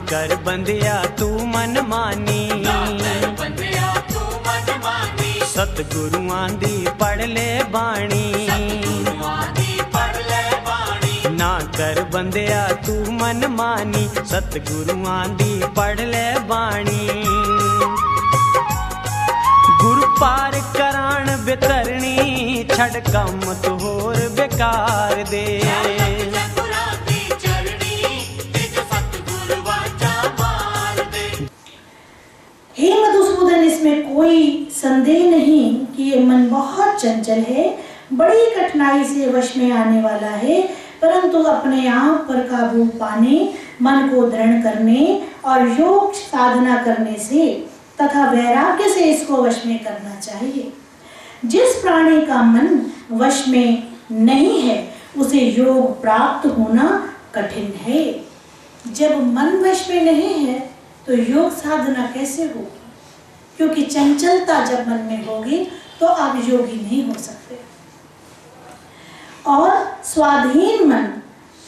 कर बंदिया तू मन मानी, सतगुरुआं दी पढ़ ले बाणी, ना कर बंदिया तू मन मानी, सतगुरुआं दी पढ़ ले बाणी। गुरु पार करान बेतरनी, छड़ कम तू होर बेकार दे। हे मधुसूदन, इसमें कोई संदेह नहीं कि ये मन बहुत चंचल है, बड़ी कठिनाई से वश में आने वाला है, परंतु अपने आप पर काबू पाने, मन को दृढ़ करने और योग साधना करने से तथा वैराग्य से इसको वश में करना चाहिए। जिस प्राणी का मन वश में नहीं है उसे योग प्राप्त होना कठिन है। जब मन वश में नहीं है तो योग साधना कैसे होगी? क्योंकि चंचलता जब मन में होगी तो आप योगी नहीं हो सकते। और स्वाधीन मन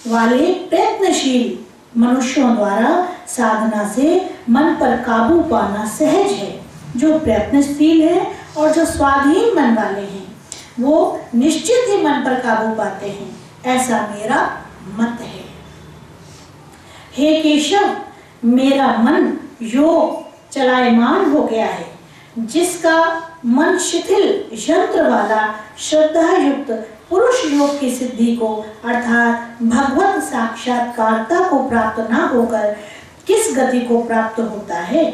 वाले प्रयत्नशील मनुष्यों द्वारा साधना से मन पर काबू पाना सहज है। जो प्रयत्नशील है और जो स्वाधीन मन वाले हैं वो निश्चित ही मन पर काबू पाते हैं, ऐसा मेरा मत है। हे केशव, मेरा मन योग चलायमान हो गया है। जिसका मन शिथिल यंत्र वाला श्रद्धा युक्त पुरुष योग की सिद्धि को अर्थात भगवत साक्षात्कारता को प्राप्त ना होकर किस गति को प्राप्त होता है?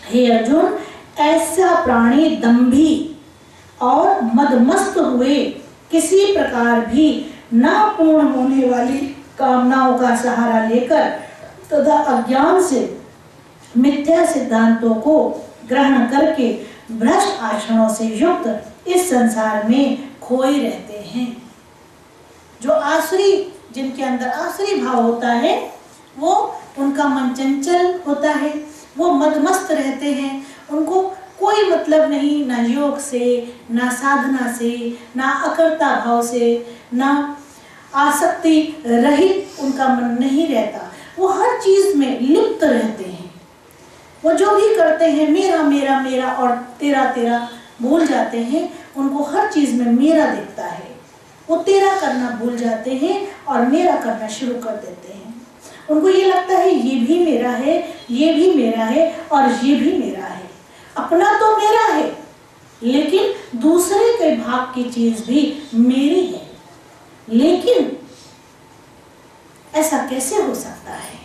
हे अर्जुन, ऐसा प्राणी दंभी और मदमस्त हुए किसी प्रकार भी ना पूर्ण होने वाली कामनाओं का सहारा लेकर तथा अज्ञान से मिथ्या सिद्धांतों को ग्रहण करके भ्रष्ट आचरणों से युक्त इस संसार में खोए रहते हैं। जो आसुरी, जिनके अंदर आसुरी भाव होता है, वो उनका मन चंचल होता है, वो मदमस्त रहते हैं, उनको कोई मतलब नहीं ना योग से, ना साधना से, ना अकर्ता भाव से, ना आसक्ति रहित उनका मन नहीं रहता। वो हर चीज में लिप्त रहते हैं। वो जो भी करते हैं मेरा मेरा मेरा और तेरा तेरा भूल जाते हैं। उनको हर चीज में मेरा दिखता है। वो तेरा करना भूल जाते हैं और मेरा करना शुरू कर देते हैं। उनको ये लगता है ये भी मेरा है, ये भी मेरा है और ये भी मेरा है। अपना तो मेरा है, लेकिन दूसरे के भाग की चीज भी मेरी है। लेकिन ऐसा कैसे हो सकता है?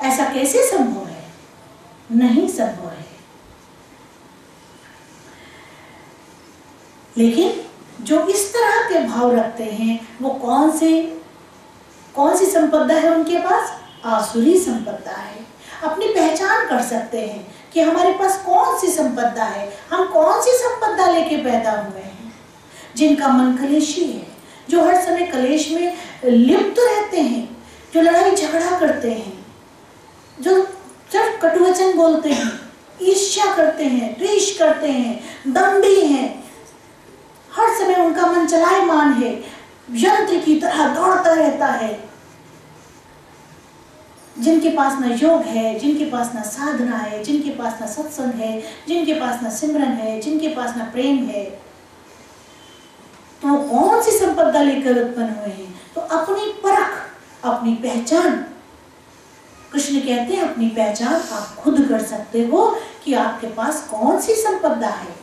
ऐसा कैसे संभव है? नहीं संभव है। लेकिन जो इस तरह के भाव रखते हैं वो कौन सी संपदा है उनके पास? आसुरी संपदा है। अपनी पहचान कर सकते हैं कि हमारे पास कौन सी संपदा है, हम कौन सी संपदा लेके पैदा हुए हैं। जिनका मन कलेशी है, जो हर समय कलेश में लिप्त रहते हैं, जो लड़ाई झगड़ा करते हैं, जो सिर्फ कटुवचन बोलते हैं, ईर्ष्या करते हैं, द्वेष करते हैं, दंभी हैं, हर समय उनका मन चलायमान है, यंत्र की तरह दौड़ता रहता है। जिनके पास न योग है, जिनके पास न साधना है, जिनके पास न सत्संग है, जिनके पास न सिमरन है, जिनके पास न प्रेम है, तो कौन सी संपदा लेकर उत्पन्न हुए हैं? तो अपनी परख, अपनी पहचान, कृष्ण कहते हैं अपनी पहचान आप खुद कर सकते हो कि आपके पास कौन सी संपदा है।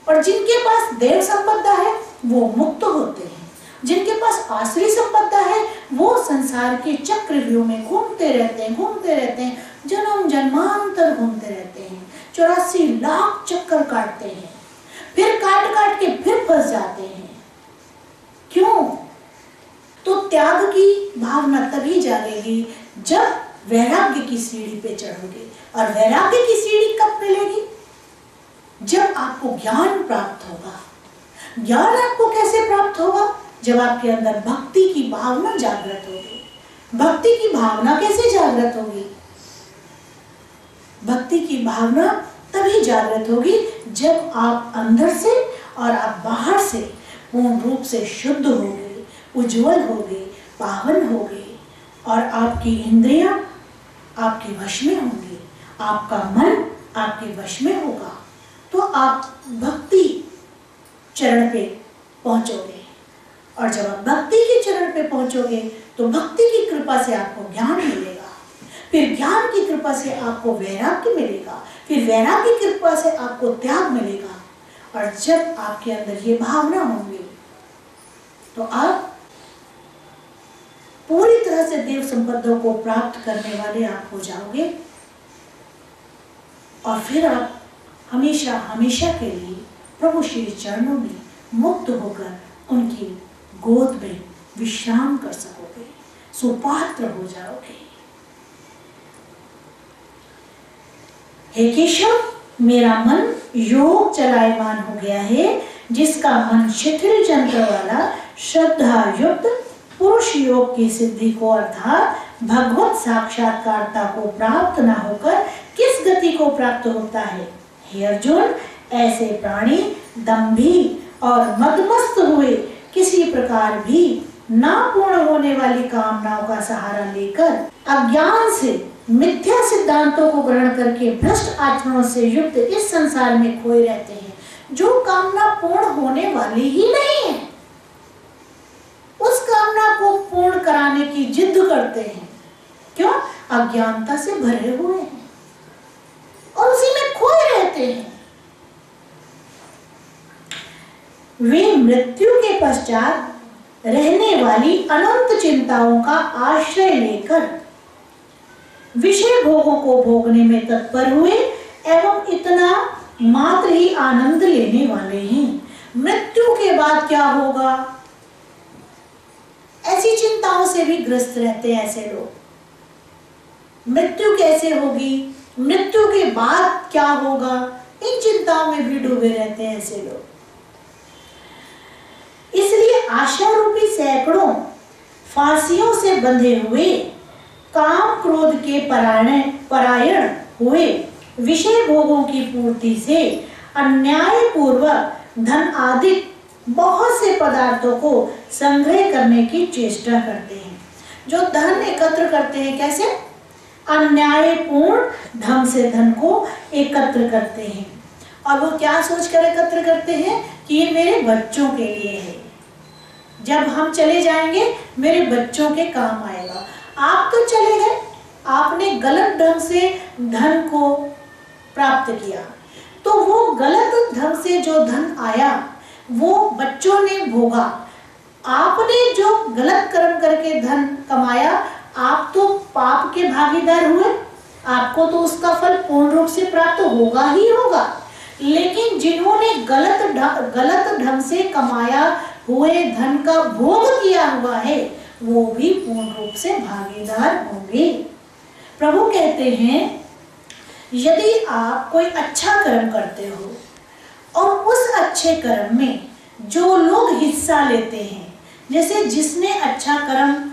और जिनके पास देव संपदा है वो मुक्त होते हैं। जिनके पास आसुरी संपदा है वो संसार के चक्रव्यूह में घूमते रहते हैं, जन्म जन्मांतर घूमते रहते हैं, 84 लाख चक्कर काटते हैं, फिर काट काट के फिर फंस जाते हैं। क्यों? तो त्याग की भावना तभी जागेगी जब वैराग्य की सीढ़ी पे चढ़ोगे। और वैराग्य की सीढ़ी कब मिलेगी? जब आपको ज्ञान प्राप्त होगा। ज्ञान आपको कैसे प्राप्त होगा? जब आपके अंदर भक्ति की भावना जागृत होगी। भक्ति की भावना कैसे जागृत होगी? भक्ति की भावना तभी जागृत होगी जब आप अंदर से और आप बाहर से पूर्ण रूप से शुद्ध होगे, उज्जवल होगे, पावन होगे और आपकी इंद्रियां आपके वश में होंगे, आपका मन आपके वश में होगा, तो आप भक्ति चरण पे पहुंचोगे। और जब आप भक्ति के चरण पे पहुंचोगे तो भक्ति की कृपा से आपको ज्ञान मिलेगा, फिर ज्ञान की कृपा से आपको वैराग्य मिलेगा, फिर वैराग्य की कृपा से आपको त्याग मिलेगा। और जब आपके अंदर ये भावना होंगी तो आप पूरी तरह से देव संपदा को प्राप्त करने वाले आप हो जाओगे। और फिर आप हमेशा हमेशा के लिए प्रभु श्री चरणों में मुक्त होकर उनकी गोद में विश्राम कर सकोगे, सुपात्र हो जाओगे। हे केशव, मेरा मन योग चलायमान हो गया है, जिसका मन शिथिल यंत्र वाला श्रद्धा युक्त पुरुष योग की सिद्धि को अर्थात भगवत साक्षात्कारता को प्राप्त न होकर किस गति को प्राप्त होता है? हे अर्जुन, ऐसे प्राणी दंभी और मदमस्त हुए किसी प्रकार भी ना पूर्ण होने वाली कामनाओं का सहारा लेकर अज्ञान से मिथ्या सिद्धांतों को ग्रहण करके भ्रष्ट आचरणों से युक्त इस संसार में खोए रहते हैं, जो कामना पूर्ण होने वाली ही नहीं है। उस कामना को पूर्ण कराने की जिद करते हैं। क्यों? अज्ञानता से भरे हुए हैं और उसी में खोए रहते हैं। वे मृत्यु के पश्चात रहने वाली अनंत चिंताओं का आश्रय लेकर विषय भोगों को भोगने में तत्पर हुए एवं इतना मात्र ही आनंद लेने वाले हैं। मृत्यु के बाद क्या होगा, ऐसी चिंताओं से भी ग्रस्त रहते हैं ऐसे लोग। मृत्यु कैसे होगी, मृत्यु के बाद क्या होगा, इन चिंताओं में भी डूबे रहते हैं ऐसे लोग। इसलिए आशा रूपी सैकड़ों फांसियों से बंधे हुए, काम क्रोध के परायण हुए, विषय भोगों की पूर्ति से अन्याय पूर्वक धन आदि बहुत से पदार्थों को संग्रह करने की चेष्टा करते हैं। जो धन एकत्र करते हैं, कैसे? अन्यायपूर्ण ढंग से धन को एकत्र करते हैं। और वो क्या सोचकर एकत्र करते हैं कि ये मेरे बच्चों के लिए है, जब हम चले जाएंगे मेरे बच्चों के काम आएगा। आप तो चले गए, आपने गलत ढंग से धन को प्राप्त किया, तो वो गलत ढंग से जो धन आया वो बच्चों ने भोगा। आपने जो गलत कर्म करके धन कमाया, आप तो पाप के भागीदार हुए, आपको तो उसका फल पूर्ण रूप से प्राप्त होगा ही होगा। लेकिन जिन्होंने गलत ढंग से कमाया हुए धन का भोग किया हुआ है, वो भी पूर्ण रूप से भागीदार होंगे। प्रभु कहते हैं, यदि आप कोई अच्छा कर्म करते हो और उस अच्छे कर्म में जो लोग हिस्सा लेते हैं, जैसे जिसने अच्छा कर्म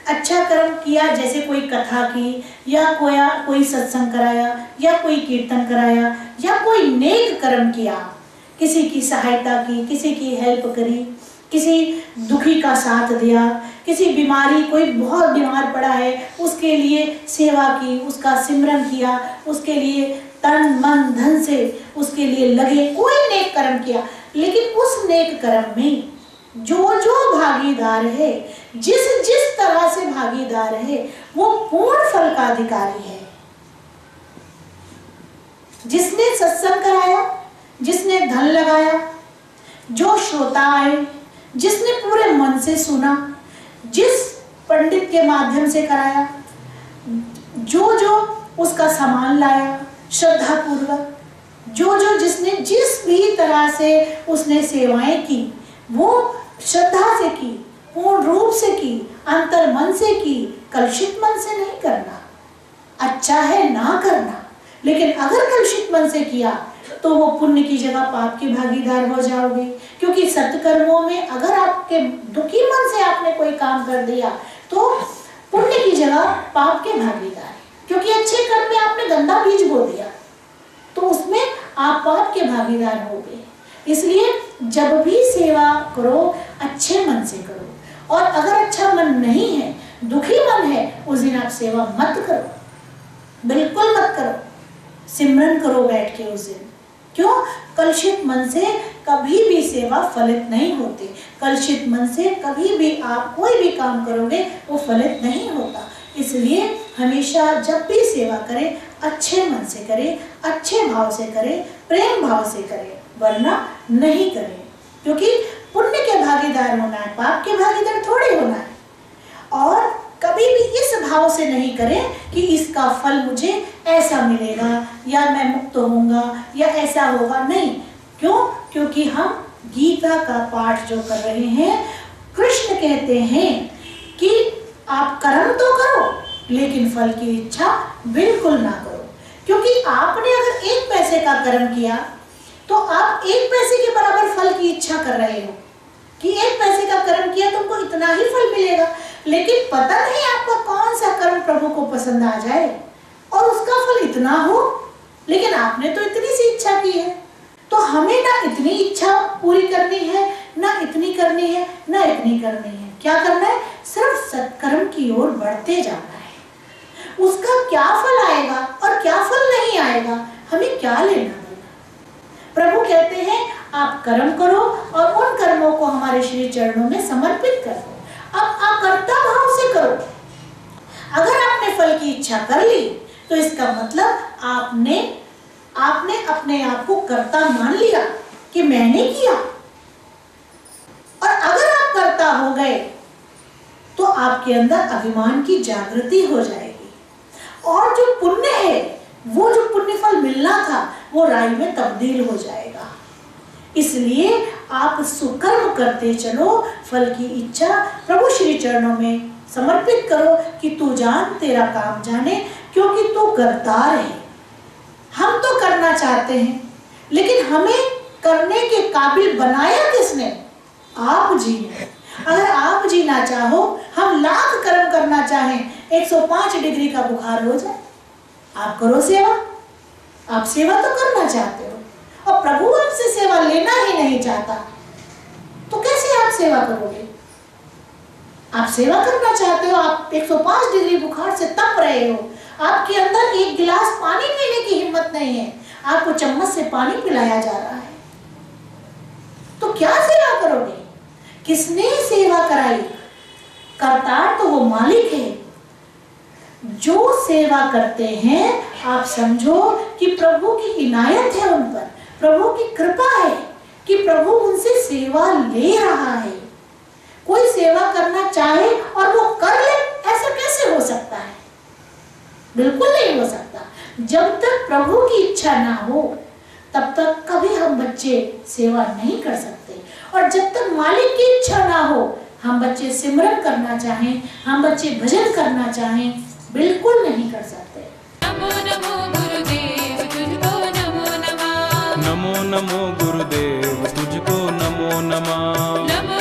किया, जैसे कोई कथा की या कोई सत्संग कराया या कोई कीर्तन कराया या कोई नेक कर्म किया, किसी की सहायता की, किसी की हेल्प करी, किसी दुखी का साथ दिया, किसी बीमारी, कोई बहुत बीमार पड़ा है उसके लिए सेवा की, उसका सिमरन किया, उसके लिए तन मन धन से उसके लिए लगे, कोई नेक कर्म किया। लेकिन उस नेक कर्म में जो जो भागीदार है, जिस तरह से भागीदार है, वो पूर्ण फल का अधिकारी है। जिसने सत्संग कराया, जिसने धन लगाया, जो श्रोता आए, जिसने पूरे मन से सुना, जिस पंडित के माध्यम से कराया, जो उसका सामान लाया श्रद्धा पूर्वक, जो जिसने जिस भी तरह से उसने सेवाएं की, वो श्रद्धा से की, पूर्ण रूप से की, अंतर मन से की, कलुषित मन से नहीं करना। अच्छा है ना करना, लेकिन अगर कलुषित मन से किया तो वो पुण्य की जगह पाप के भागीदार हो जाओगे। क्योंकि सत्कर्मों में अगर आपके दुखी मन से आपने कोई काम कर दिया तो पुण्य की जगह पाप के भागीदार, क्योंकि अच्छे कर्म में आपने गंदा बीज बो दिया तो उसमें आप पाप के भागीदार हो गए। इसलिए जब भी सेवा करो अच्छे मन से करो, और अगर अच्छा मन नहीं है, दुखी मन है, उस दिन आप सेवा मत करो। बिल्कुल मत करो। सिमरन करो बैठ के उस दिन। क्यों? कलुषित मन से कभी भी सेवा फलित नहीं होती। कलुषित मन से कभी भी आप कोई भी काम करोगे वो फलित नहीं होता। इसलिए हमेशा जब भी सेवा करें अच्छे मन से करें, अच्छे भाव से करें, प्रेम भाव से करें, वरना नहीं करें। क्योंकि पुण्य के भागीदार होना है, पाप के भागीदार थोड़े होना है। और कभी भी इस भाव से नहीं करें कि इसका फल मुझे ऐसा मिलेगा या मैं मुक्त होऊंगा या ऐसा होगा, नहीं। क्यों? क्योंकि हम गीता का पाठ जो कर रहे हैं, कृष्ण कहते हैं कि आप कर्म तो करो लेकिन फल की इच्छा बिल्कुल ना करो। क्योंकि आपने अगर 1 पैसे का कर्म किया तो आप 1 पैसे के बराबर फल की इच्छा कर रहे हो कि 1 पैसे का कर्म किया तुमको इतना ही फल मिलेगा। लेकिन पता नहीं आपका कौन सा कर्म प्रभु को पसंद आ जाए और उसका फल इतना हो, लेकिन आपने तो इतनी सी इच्छा की है। तो हमें ना इतनी इच्छा पूरी करनी है, ना इतनी करनी है, ना इतनी करनी है। क्या करना है? सिर्फ सत्कर्म की ओर बढ़ते जाना है। उसका क्या फल आएगा और क्या फल नहीं आएगा हमें क्या लेना देना। प्रभु कहते हैं आप कर्म करो और उन कर्मों को हमारे श्री चरणों में समर्पित कर दो। अब अकर्ता भाव से करो। अगर आपने फल की इच्छा कर ली तो इसका मतलब आपने अपने आप को कर्ता मान लिया कि मैंने किया। और अगर आप कर्ता हो गए तो आपके अंदर अभिमान की जागृति हो जाएगी और जो पुण्य है, वो जो पुण्य फल मिलना था वो राई में तब्दील हो जाएगा। इसलिए आप सुकर्म करते चलो, फल की इच्छा प्रभु श्री चरणों में समर्पित करो कि तू जान तेरा काम जाने, क्योंकि तू करतार है। हम तो करना चाहते हैं लेकिन हमें करने के काबिल बनाया किसने? आप जी ने। अगर आप जीना चाहो, हम लाख कर्म करना चाहें, 105 डिग्री का बुखार हो जाए, आप करो सेवा। आप सेवा तो करना चाहते हो और प्रभु आपसे सेवा लेना ही नहीं चाहता, तो कैसे आप सेवा करोगे? आप सेवा करना चाहते हो, आप 105 डिग्री बुखार से तप रहे हो, आपके अंदर 1 गिलास पानी पीने की हिम्मत नहीं है, आपको चम्मच से पानी पिलाया जा रहा है, तो क्या सेवा करोगे? किसने सेवा कराई? करतार तो वो मालिक है। जो सेवा करते हैं आप समझो कि प्रभु की इनायत है उन पर, प्रभु की कृपा है कि प्रभु उनसे सेवा ले रहा है। कोई सेवा करना चाहे और वो कर ले, ऐसा कैसे हो सकता है? बिल्कुल नहीं हो सकता। जब तक प्रभु की इच्छा ना हो तब तक कभी हम बच्चे सेवा नहीं कर सकते, और जब तक मालिक की इच्छा ना हो हम बच्चे सिमरन करना चाहें, हम बच्चे भजन करना चाहें, बिल्कुल नहीं कर सकते। नमो नमो गुरुदेव तुझको नमो नमः। नमो नमो गुरुदेव तुझको नमो नमः। नमो